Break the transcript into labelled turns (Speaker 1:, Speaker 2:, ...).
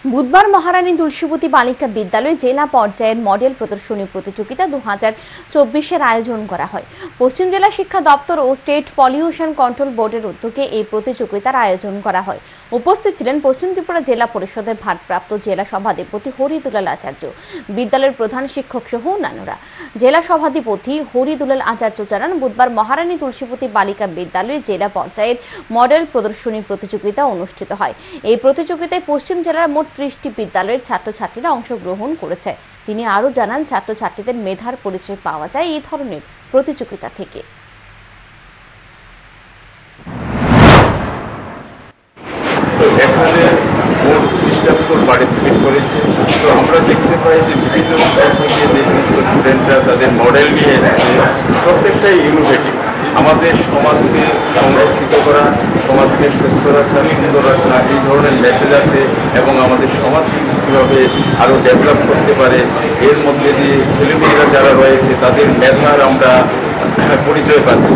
Speaker 1: বুধবার মহারানী তুলসীবতী বালিকা বিদ্যালয়ে জেলা পর্যায়ের মডেল প্রদর্শনী প্রতিযোগিতা 2024-এর আয়োজন করা হয়। পশ্চিম জেলা শিক্ষা দপ্তর ও স্টেট পলিউশন কন্ট্রোল বোর্ডের উদ্যোগে এই প্রতিযোগিতার আয়োজন করা হয়। উপস্থিত ছিলেন পশ্চিম ত্রিপুরা জেলা পরিষদের ভারপ্রাপ্ত জেলা সভাধিপতি হরিদুলাল আচার্য, বিদ্যালয়ের প্রধান শিক্ষক সহ অন্যান্যরা। জেলা সভাধিপতি হরিদুলাল আচার্য জানান, বুধবার মহারানী তুলসীবতী বালিকা বিদ্যালয়ে জেলা পর্যায়ের মডেল প্রদর্শনী প্রতিযোগিতা অনুষ্ঠিত হয়। এই প্রতিযোগিতায় পশ্চিম জেলার মোট 30টি বিদ্যালয়ের ছাত্রছাত্রীরা অংশগ্রহণ করেছে। তিনি আরও জানান, ছাত্রছাত্রীদের মেধার পরিচয় পাওয়া যায় এই ধরনের প্রতিযোগিতা থেকে।
Speaker 2: এখানে মোট 30টা স্কুল পার্টিসিপেট করেছে। তো আমরা দেখতে পাই যে বিভিন্ন স্কুল থেকে যে সমস্ত স্টুডেন্টরা তাদের মডেল নিয়ে এসেছে, প্রত্যেকটাই ইনোভেটিভ। আমাদের সমাজকে সংরক্ষিত করা, সমাজকে সুস্থ রাখা, সুন্দর রাখা, এই ধরনের মেসেজ আছে এবং আমাদের সমাজকে কীভাবে আরও ডেভেলপ করতে পারে, এর মধ্যে দিয়ে ছেলেমেয়েরা যারা রয়েছে তাদের মেধার আমরা পরিচয় পাচ্ছি।